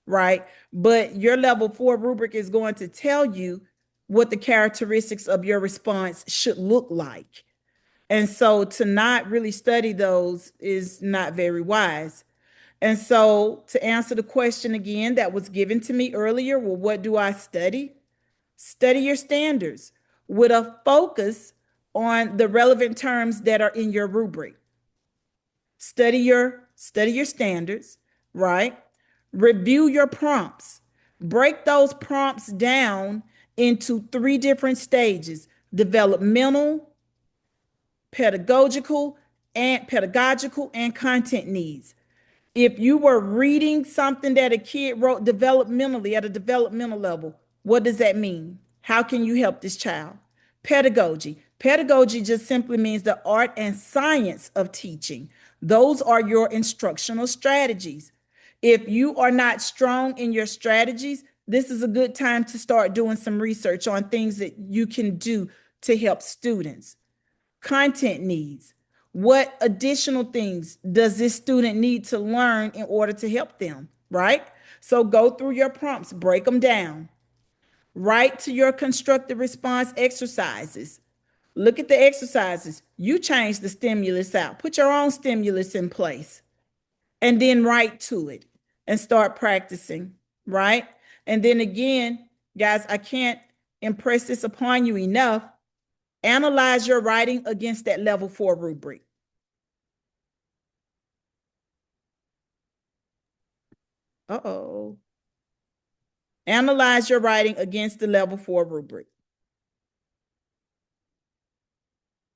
right? But your level 4 rubric is going to tell you what the characteristics of your response should look like. And so to not really study those is not very wise. And so to answer the question again that was given to me earlier, well, what do I study? Study your standards with a focus on the relevant terms that are in your rubric. Study your standards, right? Review your prompts. Break those prompts down into 3 different stages: developmental, pedagogical and content needs. If you were reading something that a kid wrote developmentally at a developmental level, what does that mean? How can you help this child? Pedagogy. Pedagogy just simply means the art and science of teaching. Those are your instructional strategies. If you are not strong in your strategies, this is a good time to start doing some research on things that you can do to help students. Content needs. What additional things does this student need to learn in order to help them, right? So go through your prompts, break them down. Write to your constructive response exercises. Look at the exercises. You change the stimulus out. Put your own stimulus in place and then write to it and start practicing, right? And then again, guys, I can't impress this upon you enough. Analyze your writing against that level 4 rubric. Uh-oh. Analyze your writing against the level 4 rubric.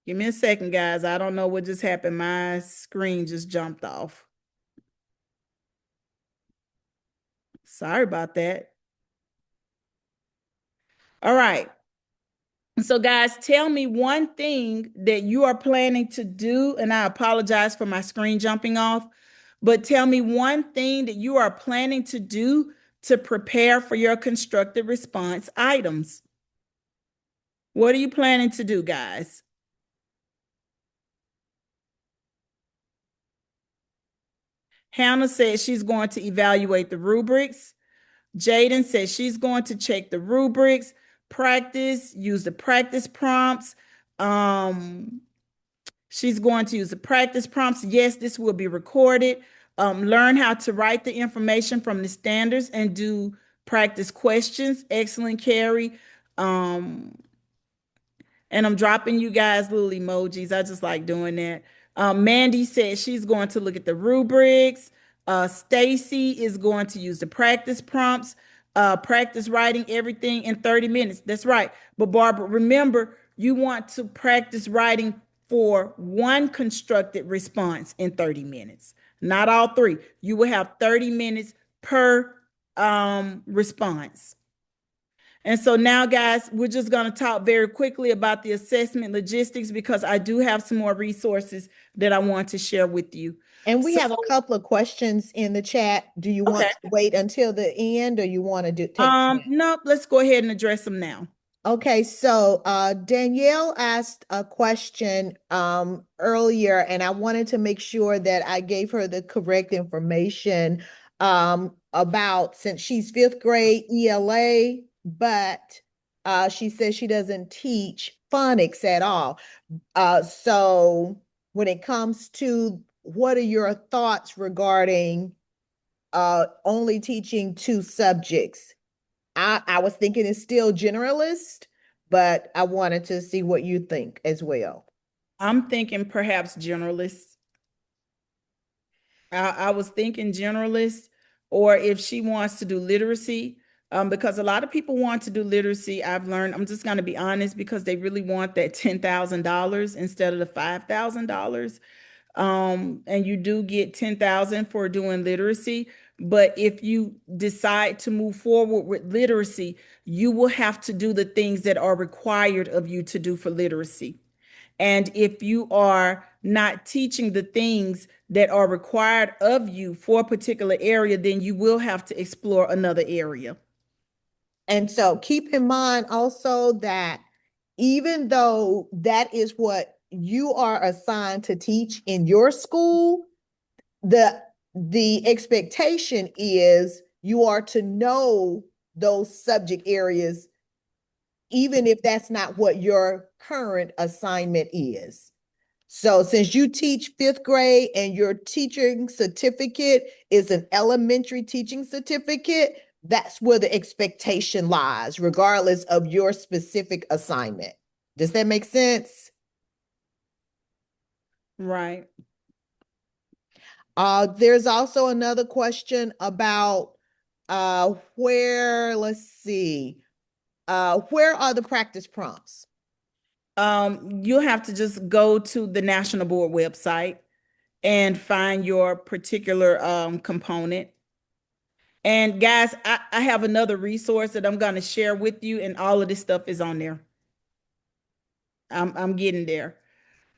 Give me a second, guys. I don't know what just happened. My screen just jumped off. Sorry about that. All right. So, guys, tell me one thing that you are planning to do, and I apologize for my screen jumping off, but tell me one thing that you are planning to do to prepare for your constructive response items. What are you planning to do, guys? Hannah says she's going to evaluate the rubrics. Jaden says she's going to check the rubrics, practice, use the practice prompts. She's going to use the practice prompts. Yes, this will be recorded. Learn how to write the information from the standards and do practice questions. Excellent, Carrie. And I'm dropping you guys little emojis. I just like doing that. Mandy says she's going to look at the rubrics. Stacy is going to use the practice prompts, practice writing everything in 30 minutes. That's right. But Barbara, remember, you want to practice writing for one constructed response in 30 minutes, not all three. You will have 30 minutes per response. And so now, guys, we're just going to talk very quickly about the assessment logistics because I do have some more resources that I want to share with you. And we So, have a couple of questions in the chat. Do you want okay. to wait until the end or you want to take them now? No, let's go ahead and address them now. Okay, so Danielle asked a question earlier, and I wanted to make sure that I gave her the correct information about since she's fifth grade ELA, but she says she doesn't teach phonics at all. So when it comes to what are your thoughts regarding only teaching two subjects? I was thinking it's still generalist, but I wanted to see what you think as well. I'm thinking perhaps generalist. I was thinking generalist, or if she wants to do literacy, because a lot of people want to do literacy. I've learned, I'm just going to be honest, because they really want that $10,000 instead of the $5,000. And you do get 10,000 for doing literacy. But if you decide to move forward with literacy, you will have to do the things that are required of you to do for literacy. And if you are not teaching the things that are required of you for a particular area, then you will have to explore another area. And so keep in mind also that even though that is what you are assigned to teach in your school, the expectation is you are to know those subject areas, even if that's not what your current assignment is. So since you teach fifth grade and your teaching certificate is an elementary teaching certificate, that's where the expectation lies, regardless of your specific assignment. Does that make sense? Right. There's also another question about let's see, where are the practice prompts? You'll have to just go to the National Board website and find your particular component. And guys, I have another resource that I'm going to share with you, and all of this stuff is on there. I'm getting there.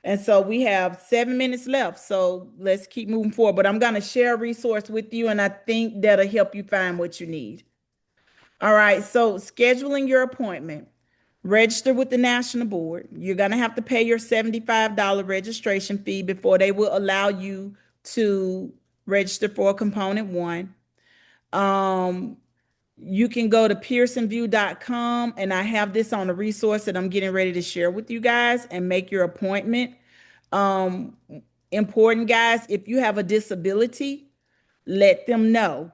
And so we have 7 minutes left. So let's keep moving forward. But I'm going to share a resource with you, and I think that'll help you find what you need. All right. So scheduling your appointment. Register with the National Board. You're going to have to pay your $75 registration fee before they will allow you to register for component one. You can go to pearsonview.com, and I have this on a resource that I'm getting ready to share with you guys, and make your appointment. Um, Important, guys, if you have a disability, let them know,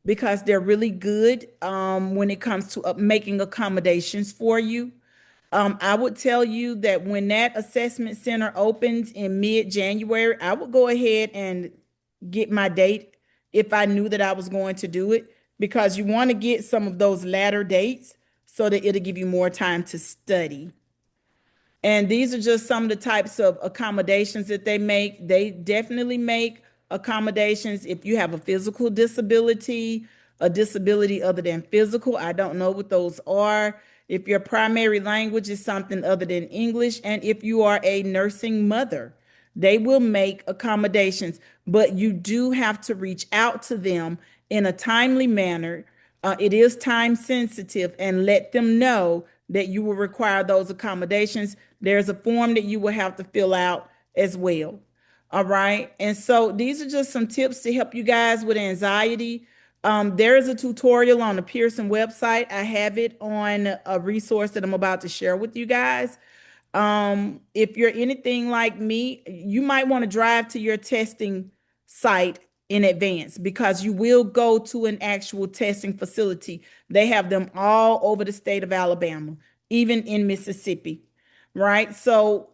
because they're really good when it comes to making accommodations for you. I would tell you that when that assessment center opens in mid-January, I would go ahead and get my date if I knew that I was going to do it, because you want to get some of those latter dates so that it'll give you more time to study. And these are just some of the types of accommodations that they make. They definitely make accommodations if you have a physical disability, a disability other than physical. I don't know what those are. If your primary language is something other than English, and if you are a nursing mother, they will make accommodations, but you do have to reach out to them in a timely manner. It is time sensitive, and let them know that you will require those accommodations. There's a form that you will have to fill out as well. All right. And so these are just some tips to help you guys with anxiety. There is a tutorial on the Pearson website. I have it on a resource that I'm about to share with you guys. If you're anything like me, you might want to drive to your testing site in advance, because you will go to an actual testing facility. They have them all over the state of Alabama, even in Mississippi, right? So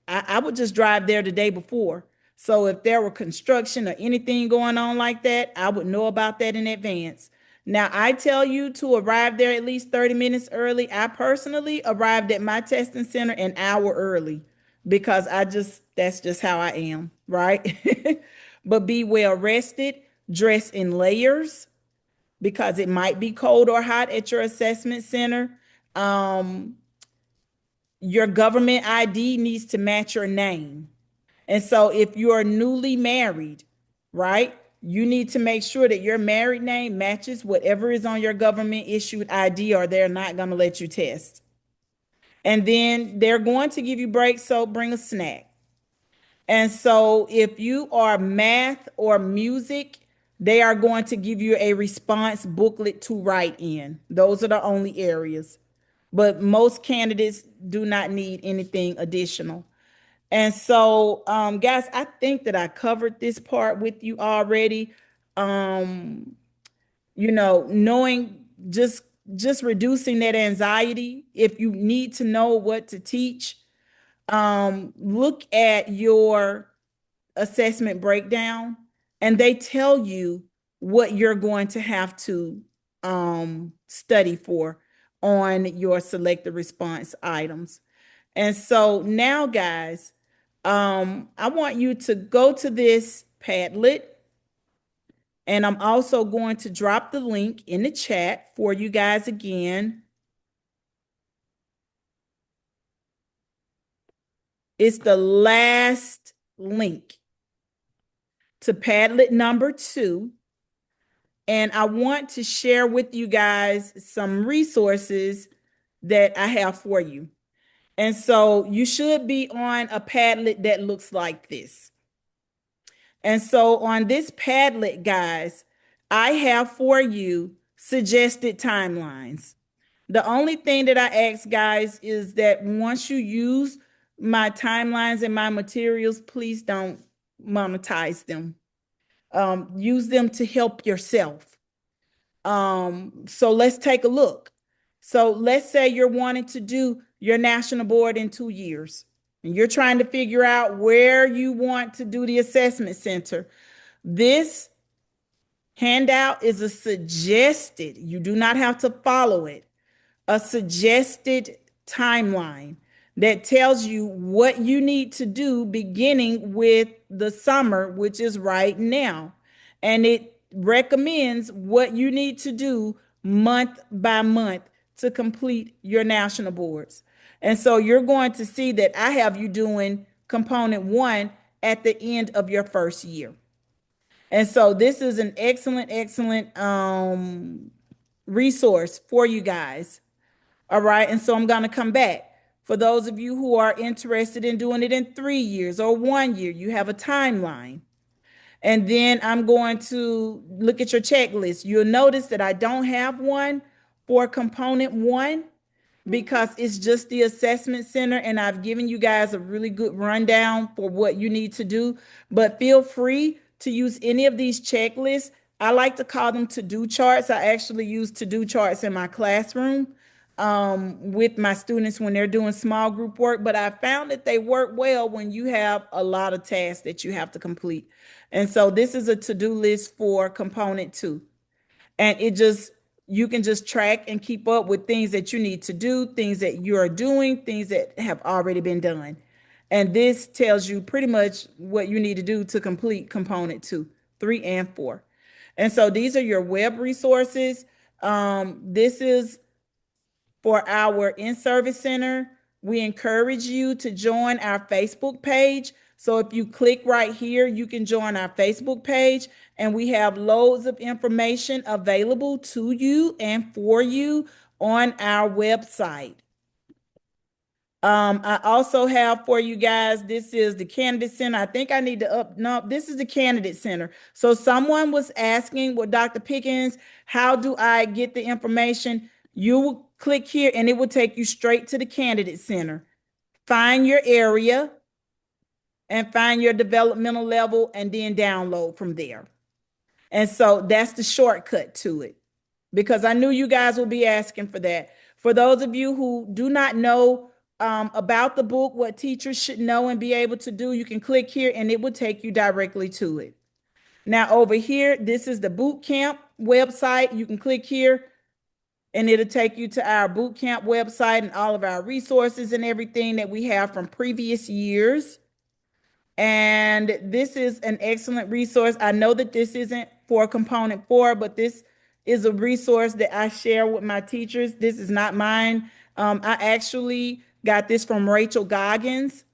I would just drive there the day before. So if there were construction or anything going on like that, I would know about that in advance. Now, I tell you to arrive there at least 30 minutes early. I personally arrived at my testing center an hour early because that's just how I am, right? But be well rested, dress in layers because it might be cold or hot at your assessment center. Um, your government ID needs to match your name. And so if you are newly married, right, you need to make sure that your married name matches whatever is on your government issued ID, or they're not going to let you test. And then they're going to give you breaks, so bring a snack. And so if you are math or music, they are going to give you a response booklet to write in. Those are the only areas. But most candidates do not need anything additional. And so, guys, I think that I covered this part with you already. Um, knowing just reducing that anxiety. If you need to know what to teach, look at your assessment breakdown, and they tell you what you're going to have to study for on your selected response items. And so now, guys, I want you to go to this Padlet, and I'm also going to drop the link in the chat for you guys again. It's the last link to Padlet number 2. And I want to share with you guys some resources that I have for you. And so you should be on a Padlet that looks like this. And so on this Padlet, guys, I have for you suggested timelines. The only thing that I ask, guys, is that once you use my timelines and my materials, please don't monetize them. Use them to help yourself. So let's take a look. So let's say you're wanting to do your national board in 2 years, and you're trying to figure out where you want to do the assessment center. This handout is a suggested, you do not have to follow it, a suggested timeline that tells you what you need to do beginning with the summer, which is right now. And it recommends what you need to do month by month to complete your national boards. And so you're going to see that I have you doing component 1 at the end of your first year. And so this is an excellent, excellent resource for you guys. All right. And so I'm going to come back. For those of you who are interested in doing it in 3 years or 1 year, you have a timeline. And then I'm going to look at your checklist. You'll notice that I don't have one for component 1 because it's just the assessment center, and I've given you guys a really good rundown for what you need to do. But feel free to use any of these checklists. I like to call them to-do charts. I actually use to-do charts in my classroom. with my students when they're doing small group work, but I found that they work well when you have a lot of tasks that you have to complete. And so this is a to-do list for component 2. And you can just track and keep up with things that you need to do, things that you are doing, things that have already been done. And this tells you pretty much what you need to do to complete component 2, 3, and 4. And so these are your web resources. This is for our in-service center. We encourage you to join our Facebook page. So if you click right here, you can join our Facebook page, and we have loads of information available to you and for you on our website. I also have for you guys, this is the candidate center. I think I need to no, this is the candidate center. So someone was asking, well, Dr. Pickens, how do I get the information? You will click here and it will take you straight to the candidate center. Find your area and find your developmental level and then download from there. And so that's the shortcut to it, because I knew you guys will be asking for that. For those of you who do not know about the book, what teachers should know and be able to do, you can click here and it will take you directly to it. Now over here, this is the boot camp website. You can click here and it'll take you to our boot camp website and all of our resources and everything that we have from previous years. And this is an excellent resource. I know that this isn't for component 4, but this is a resource that I share with my teachers. This is not mine. I actually got this from Rachel Goggins.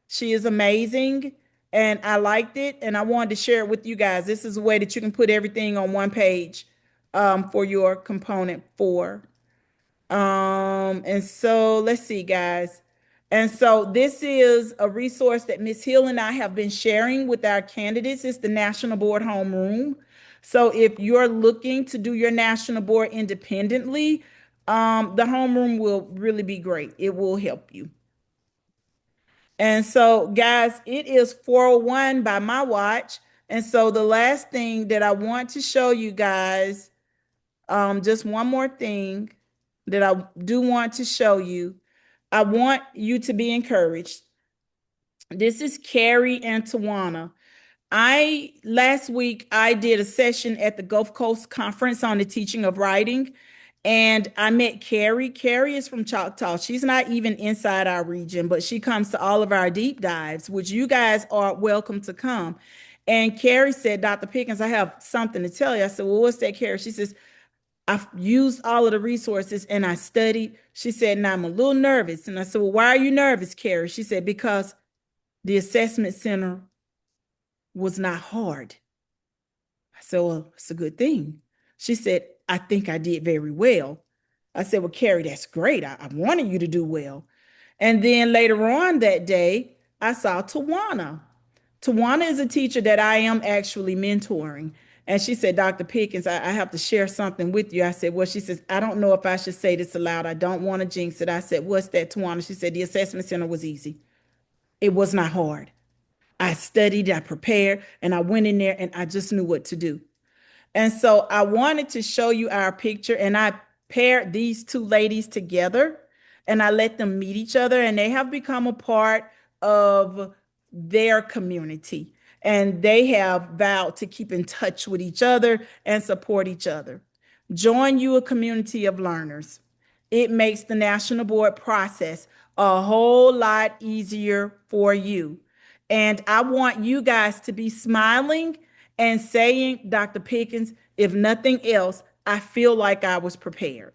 She is amazing and I liked it and I wanted to share it with you guys. This is a way that you can put everything on one page for your component 4. And so let's see, guys. And so this is a resource that Ms. Hill and I have been sharing with our candidates. It's the National Board Homeroom. So if you're looking to do your national board independently, the homeroom will really be great. It will help you. And so, guys, it is 4:01 by my watch. And so the last thing that I want to show you guys, just one more thing that I do want to show you. I want you to be encouraged. This is Carrie and Tawana. Last week I did a session at the Gulf Coast Conference on the teaching of writing, and I met Carrie. Carrie is from Choctaw. She's not even inside our region, but she comes to all of our deep dives, which you guys are welcome to come. And Carrie said, Dr. Pickens, I have something to tell you. I said, well, what's that, Carrie? She says, I've used all of the resources and I studied. She said, and I'm a little nervous. And I said, well, why are you nervous, Carrie? She said, because the assessment center was not hard. I said, well, it's a good thing. She said, I think I did very well. I said, well, Carrie, that's great. I wanted you to do well. And then later on that day, I saw Tawana. Tawana is a teacher that I am actually mentoring. And she said, Dr. Pickens, I have to share something with you. I said, well, she says, I don't know if I should say this aloud. I don't want to jinx it. I said, what's that, Tawana? She said, the assessment center was easy. It was not hard. I studied, I prepared, and I went in there and I just knew what to do. And so I wanted to show you our picture, and I paired these two ladies together and I let them meet each other, and they have become a part of their community. And they have vowed to keep in touch with each other and support each other. Join you a community of learners. It makes the national board process a whole lot easier for you. And I want you guys to be smiling and saying, Dr. Pickens, if nothing else, I feel like I was prepared.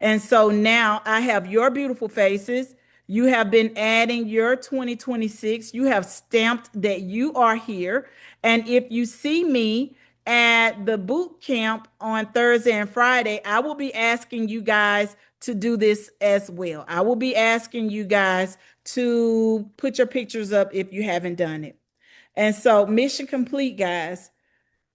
And so now I have your beautiful faces. You have been adding your 2026. You have stamped that you are here. And if you see me at the boot camp on Thursday and Friday, I will be asking you guys to do this as well. I will be asking you guys to put your pictures up if you haven't done it. And so mission complete, guys.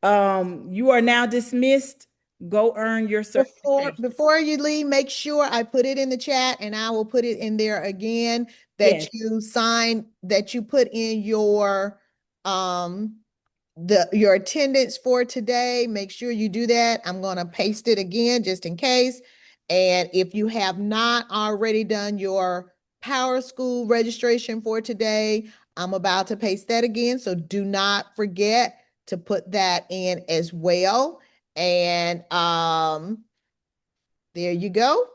You are now dismissed. Go earn your certification. Before you leave, make sure I put it in the chat and I will put it in there again that Yes. you sign, that you put in your your attendance for today. Make sure you do that. I'm going to paste it again just in case. And if you have not already done your Power School registration for today, I'm about to paste that again. So do not forget to put that in as well. And there you go.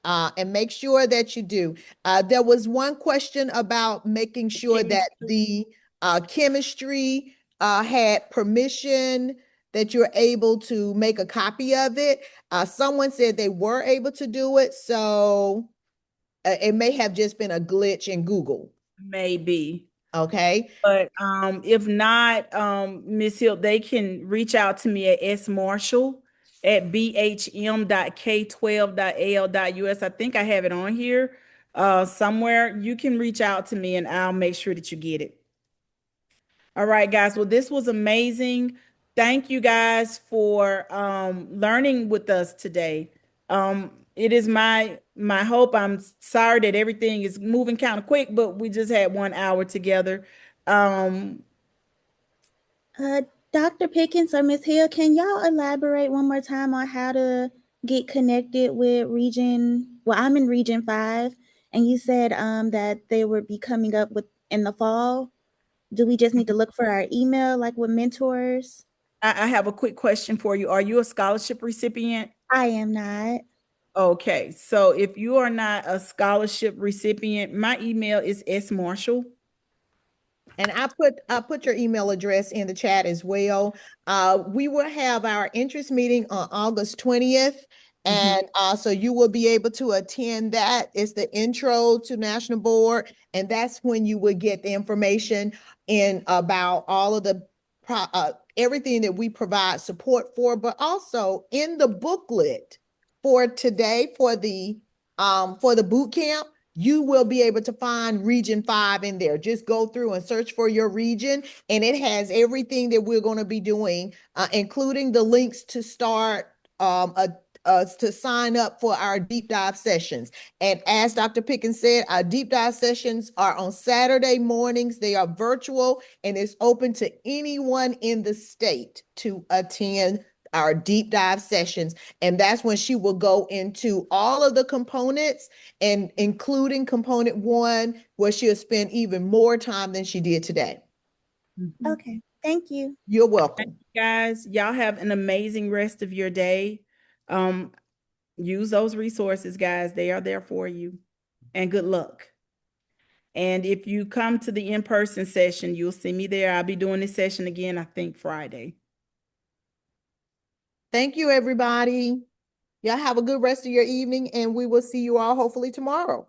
And make sure that you do. There was one question about making sure that the chemistry had permission that you're able to make a copy of it. Someone said they were able to do it, so it may have just been a glitch in Google. Maybe. Okay. But if not, Miss Hill, they can reach out to me at smarshall@bhm.k12.al.us. I think I have it on here somewhere. You can reach out to me and I'll make sure that you get it. All right, guys. Well, this was amazing. Thank you guys for learning with us today. It is my hope. I'm sorry that everything is moving kind of quick, but we just had 1 hour together. Um, Uh, Dr. Pickens or Miss Hill, can y'all elaborate one more time on how to get connected with Region? Well, I'm in Region 5, and you said that they would be coming up with in the fall. Do we just need to look for our email like with mentors? I have a quick question for you. Are you a scholarship recipient? I am not. Okay, so if you are not a scholarship recipient, my email is smarshall. And I put your email address in the chat as well. We will have our interest meeting on August 20th. And so you will be able to attend that. It's the intro to National Board. And that's when you would get the information in about all of the everything that we provide support for, but also in the booklet for today for the boot camp, you will be able to find Region 5 in there. Just go through and search for your region, and it has everything that we're going to be doing, including the links to start to sign up for our deep dive sessions. And as Dr. Pickens said, our deep dive sessions are on Saturday mornings. They are virtual, and it's open to anyone in the state to attend our deep dive sessions. And that's when she will go into all of the components and including component 1, where she'll spend even more time than she did today. Okay, thank you. You're welcome. Guys, y'all have an amazing rest of your day. Use those resources, guys. They are there for you. And good luck. And if you come to the in-person session, you'll see me there. I'll be doing this session again, I think Friday. Thank you, everybody. Y'all have a good rest of your evening, and we will see you all hopefully tomorrow.